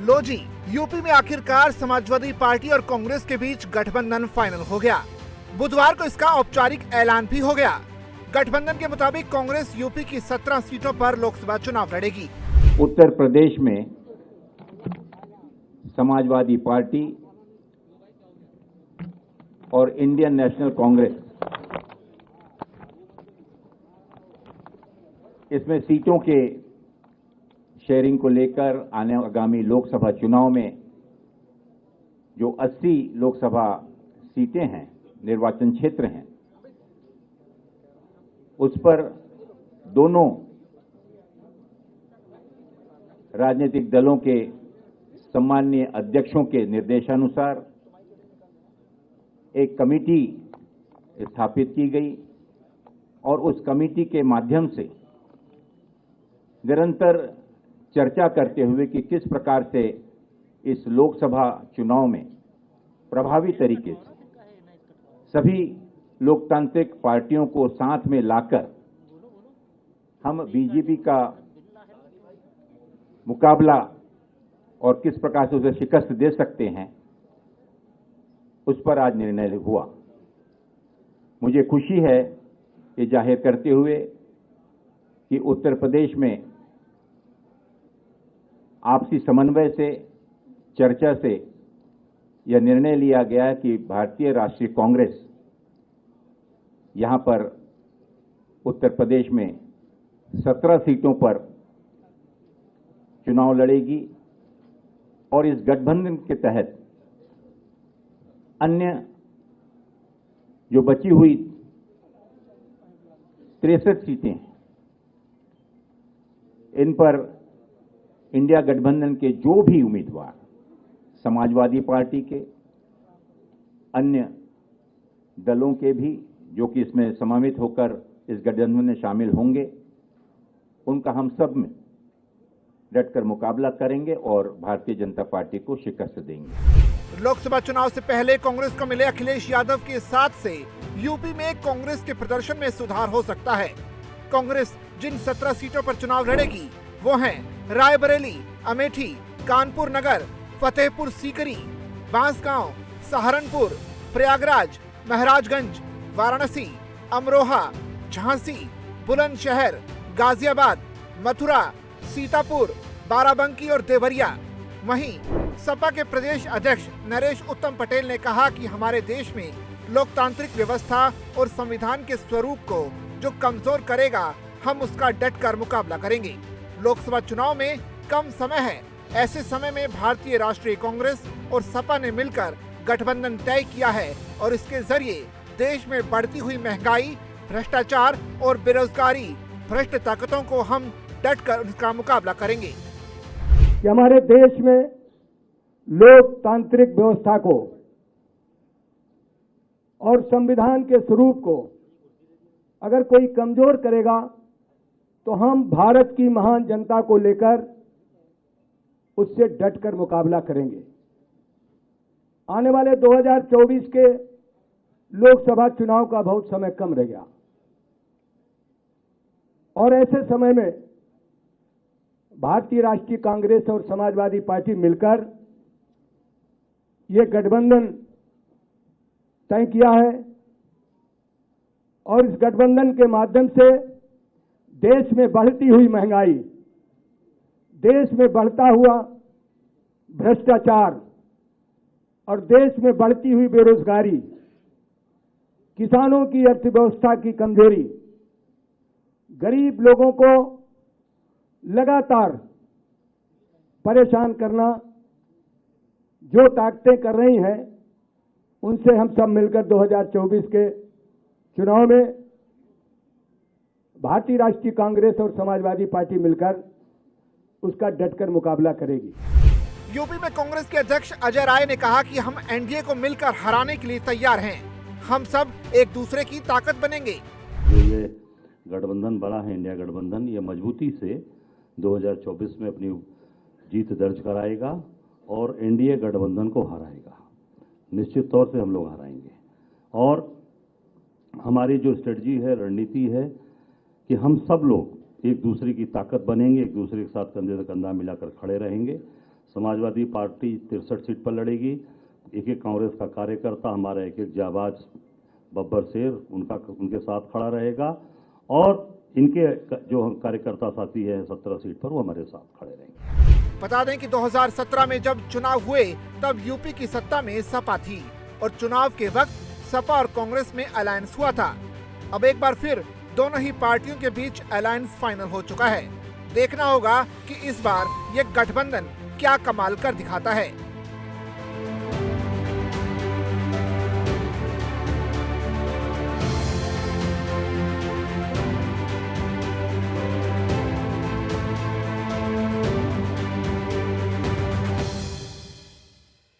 लो जी, UP में आखिरकार Samajwadi party और कांग्रेस के बीच गठबंधन फाइनल हो गया। बुधवार को इसका औपचारिक ऐलान भी हो गया। गठबंधन के मुताबिक कांग्रेस यूपी की 17 सीटों पर लोकसभा चुनाव लड़ेगी। उत्तर प्रदेश में समाजवादी पार्टी और इंडियन नेशनल कांग्रेस इसमें सीटों के शेयरिंग को लेकर आगामी लोकसभा चुनाव में जो 80 लोकसभा सीटें हैं, निर्वाचन क्षेत्र हैं, उस पर दोनों राजनीतिक दलों के सम्माननीय अध्यक्षों के निर्देशानुसार एक कमेटी स्थापित की गई और उस कमेटी के माध्यम से निरंतर चर्चा करते हुए कि किस प्रकार से इस लोकसभा चुनाव में प्रभावी तरीके से सभी लोकतांत्रिक पार्टियों को साथ में लाकर हम बीजेपी का मुकाबला और किस प्रकार से उसे शिकस्त दे सकते हैं, उस पर आज निर्णय हुआ। मुझे खुशी है ये जाहिर करते हुए कि उत्तर प्रदेश में आपसी समन्वय से, चर्चा से यह निर्णय लिया गया कि भारतीय राष्ट्रीय कांग्रेस यहां पर उत्तर प्रदेश में 17 सीटों पर चुनाव लड़ेगी और इस गठबंधन के तहत अन्य जो बची हुई 63 सीटें हैं, इन पर इंडिया गठबंधन के जो भी उम्मीदवार समाजवादी पार्टी के, अन्य दलों के भी जो कि इसमें समावित होकर इस गठबंधन में शामिल होंगे, उनका हम सब में डटकर मुकाबला करेंगे और भारतीय जनता पार्टी को शिकस्त देंगे। लोकसभा चुनाव से पहले कांग्रेस को मिले अखिलेश यादव के साथ से यूपी में कांग्रेस के प्रदर्शन में सुधार हो सकता है। कांग्रेस जिन 17 सीटों पर चुनाव लड़ेगी वो हैं रायबरेली, अमेठी, कानपुर नगर, फतेहपुर सीकरी, बांसगांव, सहारनपुर, प्रयागराज, महाराजगंज, वाराणसी, अमरोहा, झांसी, बुलंदशहर, गाजियाबाद, मथुरा, सीतापुर, बाराबंकी और देवरिया। वहीं सपा के प्रदेश अध्यक्ष नरेश उत्तम पटेल ने कहा कि हमारे देश में लोकतांत्रिक व्यवस्था और संविधान के स्वरूप को जो कमजोर करेगा, हम उसका डटकर मुकाबला करेंगे। लोकसभा चुनाव में कम समय है, ऐसे समय में भारतीय राष्ट्रीय कांग्रेस और सपा ने मिलकर गठबंधन तय किया है और इसके जरिए देश में बढ़ती हुई महंगाई, भ्रष्टाचार और बेरोजगारी, भ्रष्ट ताकतों को हम डटकर उसका मुकाबला करेंगे। कि हमारे देश में लोकतांत्रिक व्यवस्था को और संविधान के स्वरूप को अगर कोई कमजोर करेगा तो हम भारत की महान जनता को लेकर उससे डटकर मुकाबला करेंगे। आने वाले 2024 के लोकसभा चुनाव का बहुत समय कम रह गया और ऐसे समय में भारतीय राष्ट्रीय कांग्रेस और समाजवादी पार्टी मिलकर ये गठबंधन तय किया है और इस गठबंधन के माध्यम से देश में बढ़ती हुई महंगाई, देश में बढ़ता हुआ भ्रष्टाचार और देश में बढ़ती हुई बेरोजगारी, किसानों की अर्थव्यवस्था की कमजोरी, गरीब लोगों को लगातार परेशान करना जो ताकतें कर रही हैं, उनसे हम सब मिलकर 2024 के चुनाव में भारतीय राष्ट्रीय कांग्रेस और समाजवादी पार्टी मिलकर उसका डटकर मुकाबला करेगी। यूपी में कांग्रेस के अध्यक्ष अजय राय ने कहा कि हम एनडीए को मिलकर हराने के लिए तैयार हैं। हम सब एक दूसरे की ताकत बनेंगे। जो ये गठबंधन बना है, इंडिया गठबंधन, ये मजबूती से 2024 में अपनी जीत दर्ज कराएगा और एनडीए गठबंधन को हराएगा। निश्चित तौर से हम लोग हराएंगे और हमारी जो स्ट्रेटजी है, रणनीति है कि हम सब लोग एक दूसरे की ताकत बनेंगे, एक दूसरे के साथ कंधे से कंधा मिलाकर खड़े रहेंगे, समाजवादी पार्टी 63 सीट पर लड़ेगी। एक एक कांग्रेस का कार्यकर्ता, हमारा एक एक जाबाज बब्बर शेर उनके साथ खड़ा रहेगा और इनके जो कार्यकर्ता साथी है 17 सीट पर, वो हमारे साथ खड़े रहेंगे। बता दें कि 2017 में जब चुनाव हुए तब यूपी की सत्ता में सपा थी और चुनाव के वक्त सपा और कांग्रेस में अलायंस हुआ था। अब एक बार फिर दोनों ही पार्टियों के बीच अलायंस फाइनल हो चुका है। देखना होगा कि इस बार ये गठबंधन क्या कमाल कर दिखाता है।